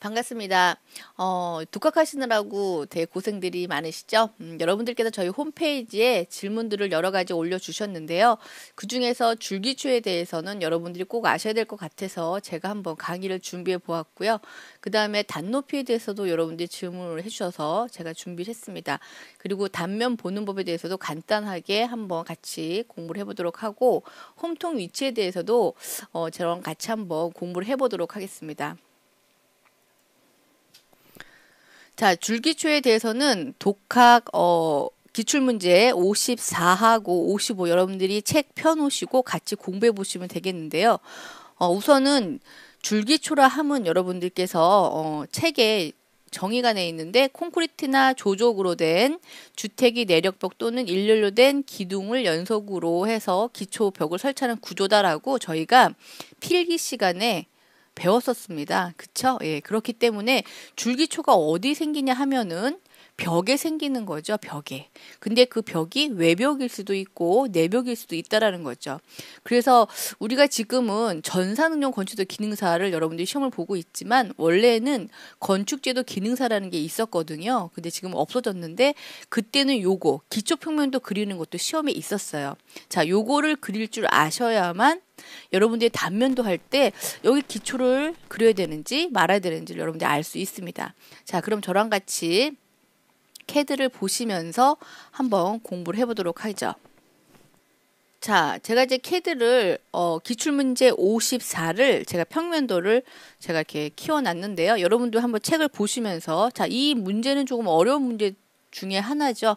반갑습니다. 독학하시느라고 되게 고생들이 많으시죠? 여러분들께서 저희 홈페이지에 질문들을 여러 가지 올려주셨는데요. 그 중에서 줄기초에 대해서는 여러분들이 꼭 아셔야 될 것 같아서 제가 한번 강의를 준비해 보았고요. 그 다음에 단높이에 대해서도 여러분들이 질문을 해주셔서 제가 준비를 했습니다. 그리고 단면 보는 법에 대해서도 간단하게 한번 같이 공부를 해보도록 하고, 홈통 위치에 대해서도 저랑 같이 한번 공부를 해보도록 하겠습니다. 자, 줄기초에 대해서는 독학 기출문제 54하고 55 여러분들이 책 펴놓으시고 같이 공부해 보시면 되겠는데요. 우선은 줄기초라 함은 여러분들께서 책에 정의가 내 있는데, 콘크리트나 조적으로 된 주택이 내력벽 또는 일렬로 된 기둥을 연속으로 해서 기초벽을 설치하는 구조다라고 저희가 필기 시간에 배웠었습니다. 그쵸? 예, 그렇기 때문에 줄기초가 어디 생기냐 하면은 벽에 생기는 거죠. 벽에. 근데 그 벽이 외벽일 수도 있고 내벽일 수도 있다라는 거죠. 그래서 우리가 지금은 전산응용 건축도 기능사를 여러분들이 시험을 보고 있지만, 원래는 건축제도 기능사라는 게 있었거든요. 근데 지금 없어졌는데, 그때는 요거 기초평면도 그리는 것도 시험에 있었어요. 자, 요거를 그릴 줄 아셔야만 여러분들이 단면도 할 때 여기 기초를 그려야 되는지 말아야 되는지를 여러분들이 알 수 있습니다. 자, 그럼 저랑 같이 캐드를 보시면서 한번 공부를 해보도록 하죠. 자, 제가 이제 캐드를 기출문제 54를 제가 평면도를 제가 이렇게 키워놨는데요. 여러분도 한번 책을 보시면서, 자, 이 문제는 조금 어려운 문제 중에 하나죠.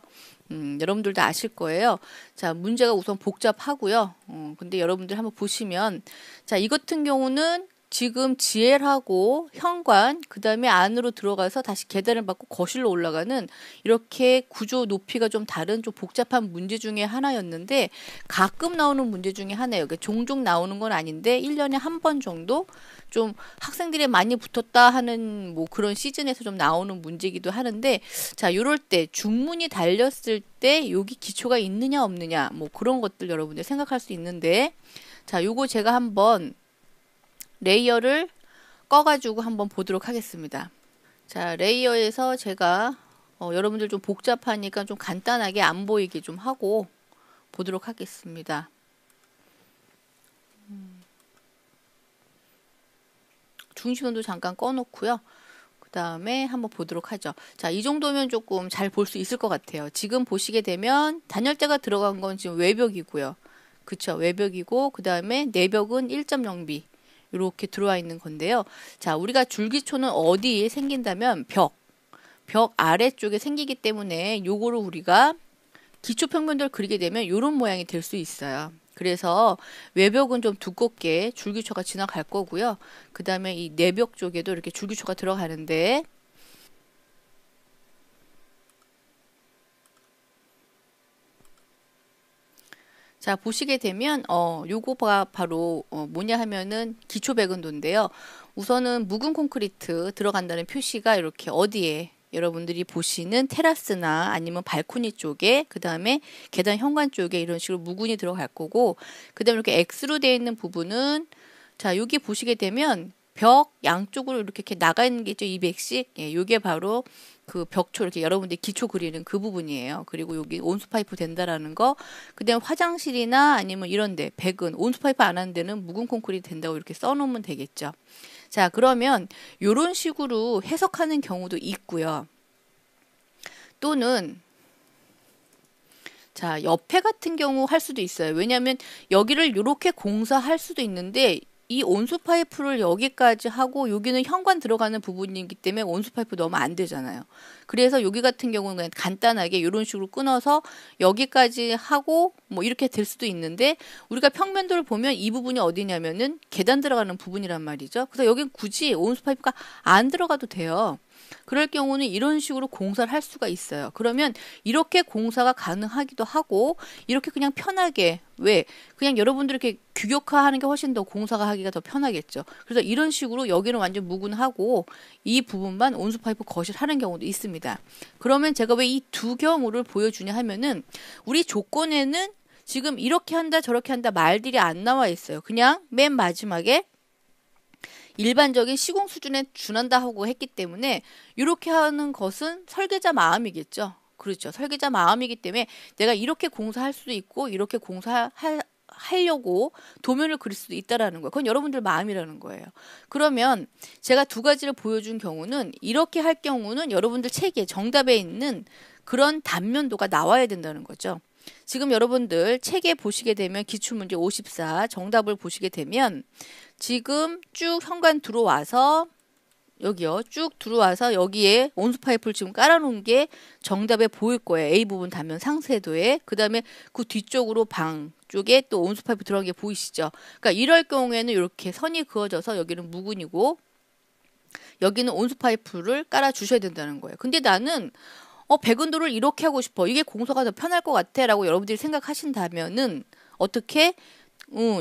여러분들도 아실 거예요. 자, 문제가 우선 복잡하고요. 근데 여러분들 한번 보시면, 자, 이 같은 경우는 지금 지엘하고 현관, 그 다음에 안으로 들어가서 다시 계단을 밟고 거실로 올라가는 이렇게 구조 높이가 좀 다른 좀 복잡한 문제 중에 하나였는데, 가끔 나오는 문제 중에 하나예요. 그러니까 종종 나오는 건 아닌데 1년에 한 번 정도 좀 학생들이 많이 붙었다 하는 뭐 그런 시즌에서 좀 나오는 문제이기도 하는데, 자, 요럴 때 중문이 달렸을 때 여기 기초가 있느냐 없느냐 뭐 그런 것들 여러분들 생각할 수 있는데, 자, 요거 제가 한번 레이어를 꺼가지고 한번 보도록 하겠습니다. 자, 레이어에서 제가 여러분들 좀 복잡하니까 좀 간단하게 안 보이게 좀 하고 보도록 하겠습니다. 중심원도 잠깐 꺼놓고요. 그 다음에 한번 보도록 하죠. 자, 이 정도면 조금 잘 볼 수 있을 것 같아요. 지금 보시게 되면 단열재가 들어간 건 지금 외벽이고요. 그쵸? 외벽이고, 그 다음에 내벽은 1.0B 이렇게 들어와 있는 건데요. 자, 우리가 줄기초는 어디에 생긴다면 벽 아래쪽에 생기기 때문에 요거를 우리가 기초평면도를 그리게 되면 이런 모양이 될 수 있어요. 그래서 외벽은 좀 두껍게 줄기초가 지나갈 거고요. 그 다음에 이 내벽 쪽에도 이렇게 줄기초가 들어가는데, 자, 보시게 되면 요거가 바로 뭐냐 하면은 기초배근도인데요. 우선은 묵은 콘크리트 들어간다는 표시가 이렇게 어디에 여러분들이 보시는 테라스나 아니면 발코니 쪽에, 그 다음에 계단 현관 쪽에 이런 식으로 묵은이 들어갈 거고, 그 다음에 이렇게 X로 되어 있는 부분은, 자, 여기 보시게 되면 벽 양쪽으로 이렇게 나가 있는 게 있죠. 200씩. 예, 요게 바로 그 벽초, 이렇게 여러분들이 기초 그리는 그 부분이에요. 그리고 여기 온수 파이프 된다라는 거. 그다음 화장실이나 아니면 이런 데 백은 온수 파이프 안 하는 데는 묵은 콘크리트 된다고 이렇게 써놓으면 되겠죠. 자, 그러면 요런 식으로 해석하는 경우도 있고요. 또는, 자, 옆에 같은 경우 할 수도 있어요. 왜냐하면 여기를 이렇게 공사할 수도 있는데, 이 온수 파이프를 여기까지 하고 여기는 현관 들어가는 부분이기 때문에 온수 파이프 넣으면 안 되잖아요. 그래서 여기 같은 경우는 그냥 간단하게 이런 식으로 끊어서 여기까지 하고 뭐 이렇게 될 수도 있는데, 우리가 평면도를 보면 이 부분이 어디냐면은 계단 들어가는 부분이란 말이죠. 그래서 여긴 굳이 온수 파이프가 안 들어가도 돼요. 그럴 경우는 이런 식으로 공사를 할 수가 있어요. 그러면 이렇게 공사가 가능하기도 하고, 이렇게 그냥 편하게, 왜? 그냥 여러분들 이렇게 규격화하는 게 훨씬 더 공사가 하기가 더 편하겠죠. 그래서 이런 식으로 여기는 완전 묵은하고 이 부분만 온수 파이프 거실 하는 경우도 있습니다. 그러면 제가 왜 이 두 경우를 보여주냐 하면은, 우리 조건에는 지금 이렇게 한다 저렇게 한다 말들이 안 나와 있어요. 그냥 맨 마지막에 일반적인 시공 수준에 준한다고 했기 때문에 이렇게 하는 것은 설계자 마음이겠죠. 그렇죠. 설계자 마음이기 때문에 내가 이렇게 공사할 수도 있고 이렇게 하려고 도면을 그릴 수도 있다라는 거예요. 그건 여러분들 마음이라는 거예요. 그러면 제가 두 가지를 보여준 경우는 이렇게 할 경우는 여러분들 책에 정답에 있는 그런 단면도가 나와야 된다는 거죠. 지금 여러분들 책에 보시게 되면 기출문제 54 정답을 보시게 되면 지금 쭉 현관 들어와서 여기요. 쭉 들어와서 여기에 온수 파이프를 지금 깔아놓은 게 정답에 보일 거예요. A 부분 단면 상세도에. 그 다음에 그 뒤쪽으로 방 쪽에 또 온수 파이프 들어간 게 보이시죠? 그러니까 이럴 경우에는 이렇게 선이 그어져서 여기는 무근이고 여기는 온수 파이프를 깔아 주셔야 된다는 거예요. 근데 나는 백운도를 이렇게 하고 싶어. 이게 공사가 더 편할 것 같아. 라고 여러분들이 생각하신다면은 어떻게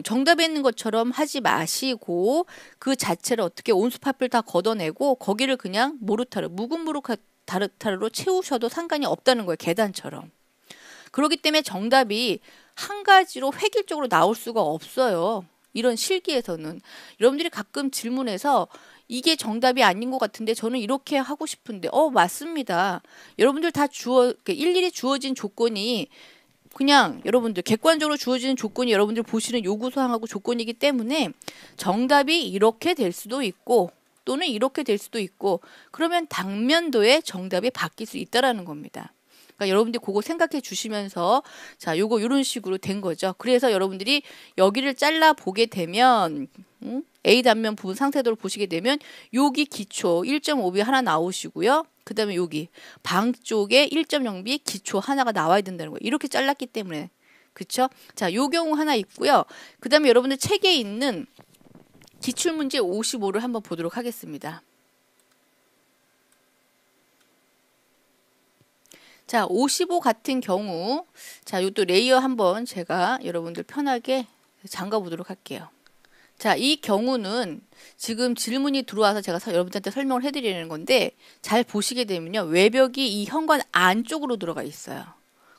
정답에 있는 것처럼 하지 마시고 그 자체를 어떻게 온수 파이프를 다 걷어내고 거기를 그냥 모르타르, 묵은 모르타르로 채우셔도 상관이 없다는 거예요. 계단처럼. 그렇기 때문에 정답이 한 가지로 획일적으로 나올 수가 없어요. 이런 실기에서는. 여러분들이 가끔 질문해서 이게 정답이 아닌 것 같은데 저는 이렇게 하고 싶은데 맞습니다. 여러분들 다 일일이 주어진 조건이 그냥 여러분들 객관적으로 주어지는 조건이 여러분들 보시는 요구사항하고 조건이기 때문에 정답이 이렇게 될 수도 있고 또는 이렇게 될 수도 있고 그러면 당면도의 정답이 바뀔 수 있다라는 겁니다. 그러니까 여러분들이 그거 생각해 주시면서 자 요거 이런 식으로 된 거죠. 그래서 여러분들이 여기를 잘라 보게 되면 A 단면 부분 상세도를 보시게 되면 여기 기초 1.5B 하나 나오시고요. 그 다음에 여기 방 쪽에 1.0B 기초 하나가 나와야 된다는 거예요. 이렇게 잘랐기 때문에. 그쵸? 자, 요 경우 하나 있고요. 그 다음에 여러분들 책에 있는 기출문제 55를 한번 보도록 하겠습니다. 자, 55 같은 경우 자, 요또 레이어 한번 제가 여러분들 편하게 잠가 보도록 할게요. 자, 이 경우는 지금 질문이 들어와서 제가 여러분들한테 설명을 해드리는 건데 잘 보시게 되면요. 외벽이 이 현관 안쪽으로 들어가 있어요.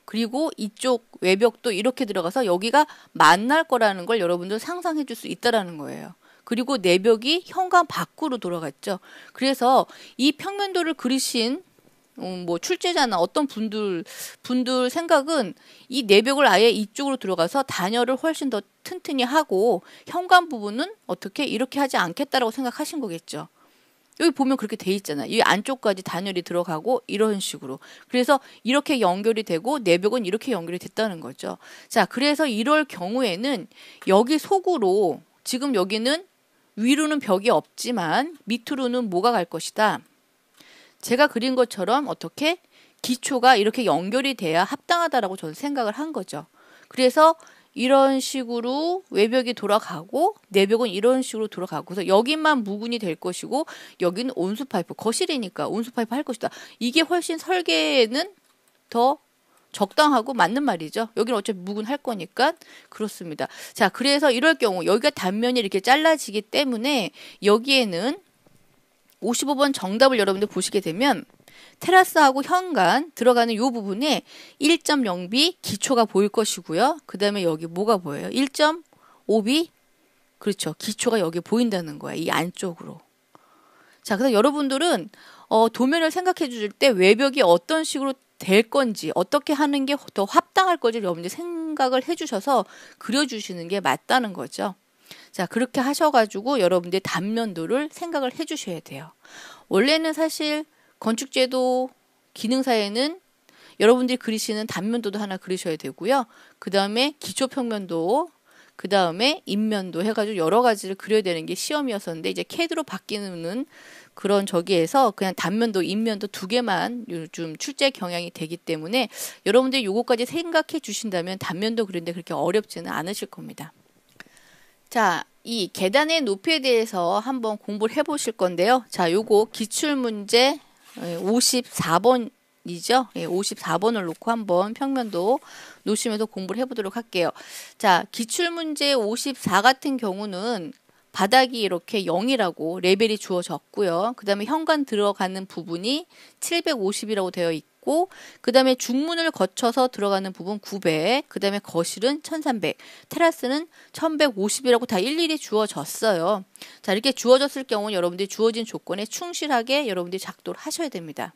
그리고 이쪽 외벽도 이렇게 들어가서 여기가 만날 거라는 걸 여러분들 상상해 줄 수 있다라는 거예요. 그리고 내벽이 현관 밖으로 돌아갔죠. 그래서 이 평면도를 그리신 뭐 출제자나 어떤 분들 생각은 이 내벽을 아예 이쪽으로 들어가서 단열을 훨씬 더 튼튼히 하고 현관 부분은 어떻게 이렇게 하지 않겠다라고 생각하신 거겠죠. 여기 보면 그렇게 돼 있잖아요. 이 안쪽까지 단열이 들어가고 이런 식으로. 그래서 이렇게 연결이 되고 내벽은 이렇게 연결이 됐다는 거죠. 자, 그래서 이럴 경우에는 여기 속으로 지금 여기는 위로는 벽이 없지만 밑으로는 뭐가 갈 것이다. 제가 그린 것처럼 어떻게 기초가 이렇게 연결이 돼야 합당하다라고 저는 생각을 한 거죠. 그래서 이런 식으로 외벽이 돌아가고 내벽은 이런 식으로 돌아가고 그래서 여기만 무근이 될 것이고 여기는 온수 파이프, 거실이니까 온수 파이프 할 것이다. 이게 훨씬 설계에는 더 적당하고 맞는 말이죠. 여기는 어차피 무근할 거니까 그렇습니다. 자, 그래서 이럴 경우 여기가 단면이 이렇게 잘라지기 때문에 여기에는 55번 정답을 여러분들 보시게 되면 테라스하고 현관 들어가는 이 부분에 1.0B 기초가 보일 것이고요. 그 다음에 여기 뭐가 보여요? 1.5B 그렇죠. 기초가 여기 보인다는 거야. 이 안쪽으로. 자, 그래서 여러분들은 도면을 생각해 주실 때 외벽이 어떤 식으로 될 건지 어떻게 하는 게 더 합당할 건지 여러분들이 생각을 해 주셔서 그려주시는 게 맞다는 거죠. 자, 그렇게 하셔가지고 여러분들 단면도를 생각을 해 주셔야 돼요. 원래는 사실 건축제도 기능사에는 여러분들이 그리시는 단면도도 하나 그리셔야 되고요. 그 다음에 기초평면도, 그 다음에 인면도 해가지고 여러 가지를 그려야 되는 게 시험이었었는데 이제 CAD로 바뀌는 그런 저기에서 그냥 단면도, 인면도 두 개만 요즘 출제 경향이 되기 때문에 여러분들이 요거까지 생각해 주신다면 단면도 그리는데 그렇게 어렵지는 않으실 겁니다. 자, 이 계단의 높이에 대해서 한번 공부를 해보실 건데요. 자, 요거 기출문제 54번이죠. 54번을 놓고 한번 평면도 놓으시면서 공부를 해보도록 할게요. 자, 기출문제 54 같은 경우는 바닥이 이렇게 0이라고 레벨이 주어졌고요. 그 다음에 현관 들어가는 부분이 750이라고 되어 있고 있고, 그 다음에 중문을 거쳐서 들어가는 부분 900, 그 다음에 거실은 1300, 테라스는 1150이라고 다 일일이 주어졌어요. 자, 이렇게 주어졌을 경우는 여러분들이 주어진 조건에 충실하게 여러분들이 작도를 하셔야 됩니다.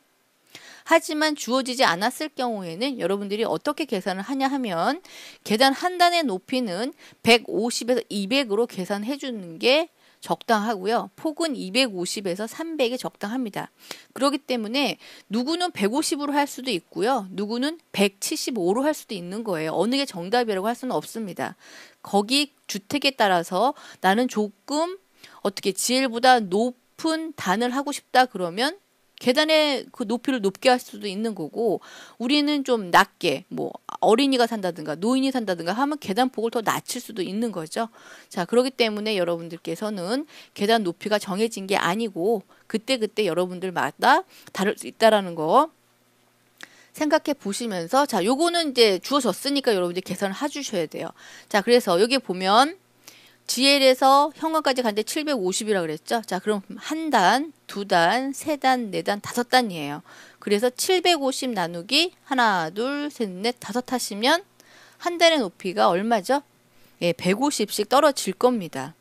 하지만 주어지지 않았을 경우에는 여러분들이 어떻게 계산을 하냐 하면, 계단 한 단의 높이는 150에서 200으로 계산해 주는 게 적당하고요. 폭은 250에서 300이 적당합니다. 그렇기 때문에 누구는 150으로 할 수도 있고요. 누구는 175로 할 수도 있는 거예요. 어느 게 정답이라고 할 수는 없습니다. 거기 주택에 따라서 나는 조금 어떻게 GL보다 높은 단을 하고 싶다 그러면 계단의 그 높이를 높게 할 수도 있는 거고, 우리는 좀 낮게, 뭐 어린이가 산다든가 노인이 산다든가 하면 계단 폭을 더 낮출 수도 있는 거죠. 자, 그렇기 때문에 여러분들께서는 계단 높이가 정해진 게 아니고 그때그때 여러분들마다 다를 수 있다라는 거 생각해 보시면서, 자, 요거는 이제 주어졌으니까 여러분들이 계산을 해주셔야 돼요. 자, 그래서 여기 보면 GL에서 현관까지 갔는데 750이라고 그랬죠. 자, 그럼 한 단, 두 단, 세 단, 네 단, 다섯 단이에요. 그래서 750 나누기 하나, 둘, 셋, 넷, 다섯 하시면 한 단의 높이가 얼마죠? 예, 150씩 떨어질 겁니다.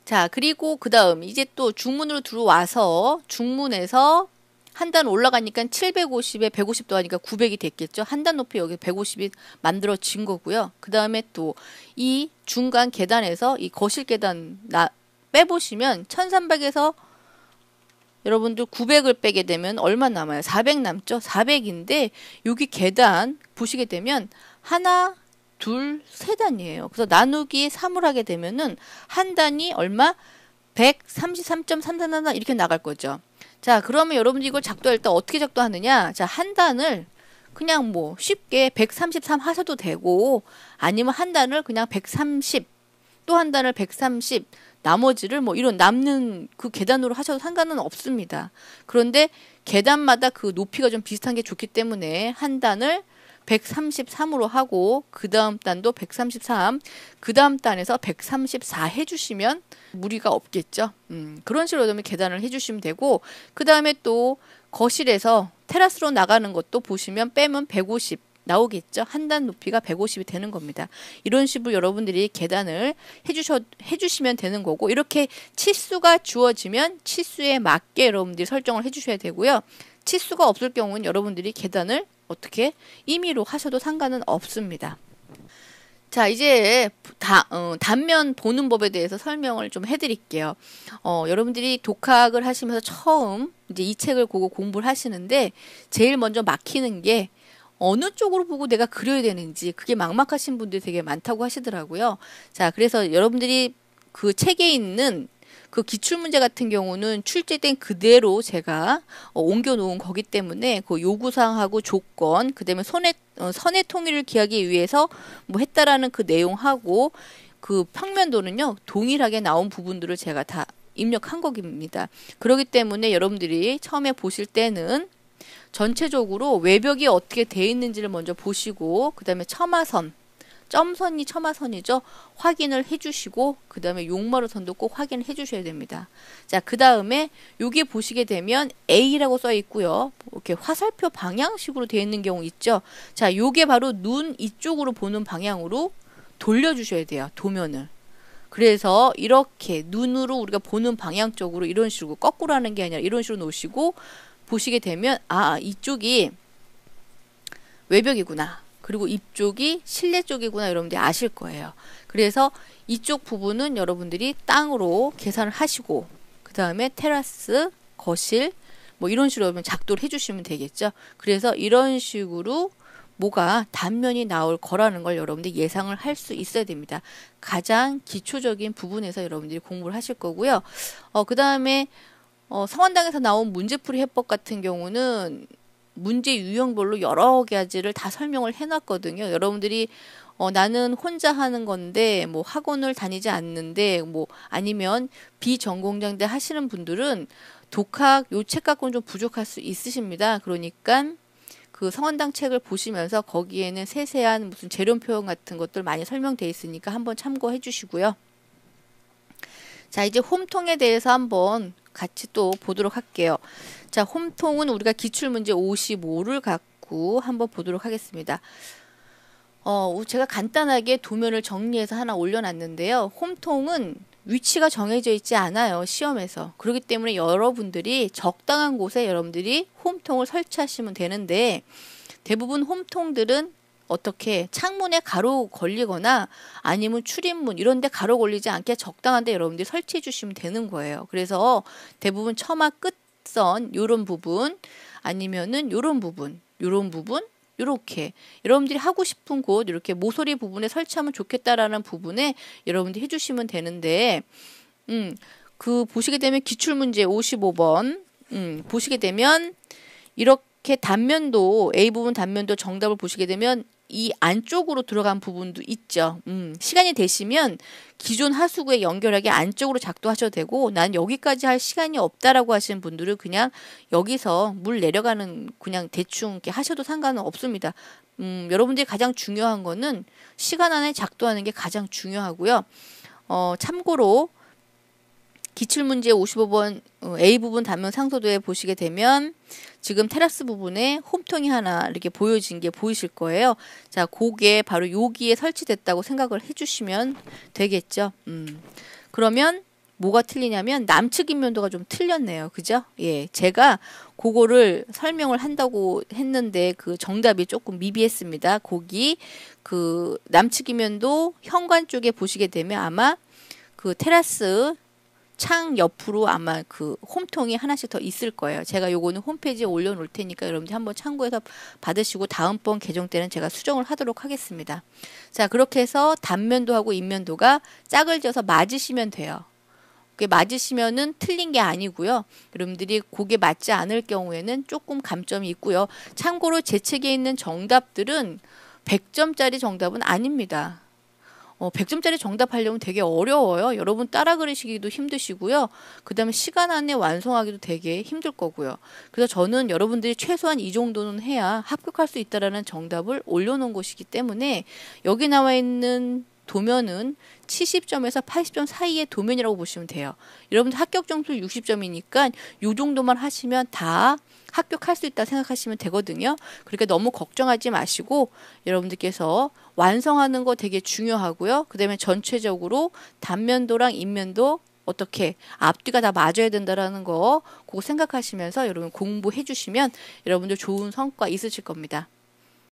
자, 그리고 그 다음 이제 또 중문으로 들어와서 중문에서 한 단 올라가니까 750에 150 더하니까 900이 됐겠죠. 한 단 높이 여기 150이 만들어진 거고요. 그 다음에 또 이 중간 계단에서 이 거실 계단 빼보시면 1300에서 여러분들 900을 빼게 되면 얼마 남아요? 400 남죠? 400인데 여기 계단 보시게 되면 하나, 둘, 세 단이에요. 그래서 나누기 3을 하게 되면은 한 단이 얼마? 133.33 이렇게 나갈 거죠. 자, 그러면 여러분들 이걸 작도할 때 어떻게 작도하느냐? 자, 한 단을 그냥 뭐 쉽게 133 하셔도 되고, 아니면 한 단을 그냥 130, 또 한 단을 130, 나머지를 뭐 이런 남는 그 계단으로 하셔도 상관은 없습니다. 그런데 계단마다 그 높이가 좀 비슷한 게 좋기 때문에 한 단을 133으로 하고 그 다음 단도 133, 그 다음 단에서 134 해주시면 무리가 없겠죠. 그런 식으로 그러면 계단을 해주시면 되고, 그 다음에 또 거실에서 테라스로 나가는 것도 보시면 빼면 150 나오겠죠. 한 단 높이가 150이 되는 겁니다. 이런 식으로 여러분들이 계단을 해주시면 되는 거고, 이렇게 치수가 주어지면 치수에 맞게 여러분들이 설정을 해주셔야 되고요. 치수가 없을 경우는 여러분들이 계단을 어떻게 임의로 하셔도 상관은 없습니다. 자, 이제 단면 보는 법에 대해서 설명을 좀 해드릴게요. 여러분들이 독학을 하시면서 처음 이제 이 책을 보고 공부를 하시는데 제일 먼저 막히는 게 어느 쪽으로 보고 내가 그려야 되는지, 그게 막막하신 분들이 되게 많다고 하시더라고요. 자, 그래서 여러분들이 그 책에 있는 그 기출문제 같은 경우는 출제된 그대로 제가 옮겨 놓은 거기 때문에 그 요구사항하고 조건, 그 다음에 선의 통일을 기하기 위해서 뭐 했다라는 그 내용하고 그 평면도는요, 동일하게 나온 부분들을 제가 다 입력한 겁니다. 그렇기 때문에 여러분들이 처음에 보실 때는 전체적으로 외벽이 어떻게 되어 있는지를 먼저 보시고, 그 다음에 첨화선, 점선이 첨화선이죠. 확인을 해주시고, 그 다음에 용마루선도 꼭 확인을 해주셔야 됩니다. 자, 그 다음에 여기 보시게 되면 A라고 써 있고요. 이렇게 화살표 방향식으로 되어 있는 경우 있죠. 자, 요게 바로 눈 이쪽으로 보는 방향으로 돌려주셔야 돼요. 도면을. 그래서 이렇게 눈으로 우리가 보는 방향 쪽으로 이런 식으로 거꾸로 하는 게 아니라 이런 식으로 놓으시고 보시게 되면, 아, 이쪽이 외벽이구나. 그리고 이쪽이 실내 쪽이구나. 여러분들이 아실 거예요. 그래서 이쪽 부분은 여러분들이 땅으로 계산을 하시고, 그 다음에 테라스, 거실, 뭐 이런 식으로 여러분 작도를 해주시면 되겠죠. 그래서 이런 식으로 뭐가 단면이 나올 거라는 걸 여러분들이 예상을 할 수 있어야 됩니다. 가장 기초적인 부분에서 여러분들이 공부를 하실 거고요. 그 다음에 성한당에서 나온 문제풀이 해법 같은 경우는 문제 유형별로 여러 가지를 다 설명을 해놨거든요. 여러분들이 나는 혼자 하는 건데 뭐 학원을 다니지 않는데 뭐 아니면 비전공자인데 하시는 분들은 독학 요 책 갖고는 좀 부족할 수 있으십니다. 그러니까 그 성한당 책을 보시면서 거기에는 세세한 무슨 재료 표현 같은 것들 많이 설명되어 있으니까 한번 참고해 주시고요. 자, 이제 홈통에 대해서 한번 같이 또 보도록 할게요. 자, 홈통은 우리가 기출문제 55를 갖고 69 한번 보도록 하겠습니다. 제가 간단하게 도면을 정리해서 하나 올려놨는데요. 홈통은 위치가 정해져 있지 않아요. 시험에서. 그렇기 때문에 여러분들이 적당한 곳에 여러분들이 홈통을 설치하시면 되는데, 대부분 홈통들은 어떻게 창문에 가로 걸리거나 아니면 출입문 이런 데 가로 걸리지 않게 적당한 데 여러분들이 설치해 주시면 되는 거예요. 그래서 대부분 처마 끝선 요런 부분 아니면은 요런 부분 요렇게 여러분들이 하고 싶은 곳 이렇게 모서리 부분에 설치하면 좋겠다라는 부분에 여러분들이 해주시면 되는데 그 보시게 되면 기출문제 55번 보시게 되면 이렇게 단면도 A 부분 단면도 정답을 보시게 되면 이 안쪽으로 들어간 부분도 있죠. 시간이 되시면 기존 하수구에 연결하게 안쪽으로 작도하셔도 되고 난 여기까지 할 시간이 없다라고 하시는 분들은 그냥 여기서 물 내려가는 그냥 대충 이렇게 하셔도 상관은 없습니다. 여러분들이 가장 중요한 거는 시간 안에 작도하는 게 가장 중요하고요. 참고로 기출문제 55번 A 부분 단면 상소도에 보시게 되면 지금 테라스 부분에 홈통이 하나 이렇게 보여진 게 보이실 거예요. 자, 그게 바로 여기에 설치됐다고 생각을 해주시면 되겠죠. 그러면 뭐가 틀리냐면 남측 인면도가 좀 틀렸네요. 그죠? 예, 제가 그거를 설명을 한다고 했는데 그 정답이 조금 미비했습니다. 거기 그 남측 인면도 현관 쪽에 보시게 되면 아마 그 테라스 창 옆으로 아마 그 홈통이 하나씩 더 있을 거예요. 제가 요거는 홈페이지에 올려놓을 테니까 여러분들 한번 참고해서 받으시고 다음번 개정 때는 제가 수정을 하도록 하겠습니다. 자, 그렇게 해서 단면도 하고 인면도가 짝을 지어서 맞으시면 돼요. 그게 맞으시면은 틀린 게 아니고요. 여러분들이 그게 맞지 않을 경우에는 조금 감점이 있고요. 참고로 제 책에 있는 정답들은 100점짜리 정답은 아닙니다. 100점짜리 정답하려면 되게 어려워요. 여러분 따라 그리시기도 힘드시고요. 그 다음에 시간 안에 완성하기도 되게 힘들 거고요. 그래서 저는 여러분들이 최소한 이 정도는 해야 합격할 수 있다라는 정답을 올려놓은 것이기 때문에 여기 나와 있는 도면은 70점에서 80점 사이의 도면이라고 보시면 돼요. 여러분들 합격 점수 60점이니까 이 정도만 하시면 다 합격할 수 있다 생각하시면 되거든요. 그러니까 너무 걱정하지 마시고 여러분들께서 완성하는 거 되게 중요하고요. 그 다음에 전체적으로 단면도랑 인면도 어떻게 앞뒤가 다 맞아야 된다라는 거 그거 생각하시면서 여러분 공부해 주시면 여러분들 좋은 성과 있으실 겁니다.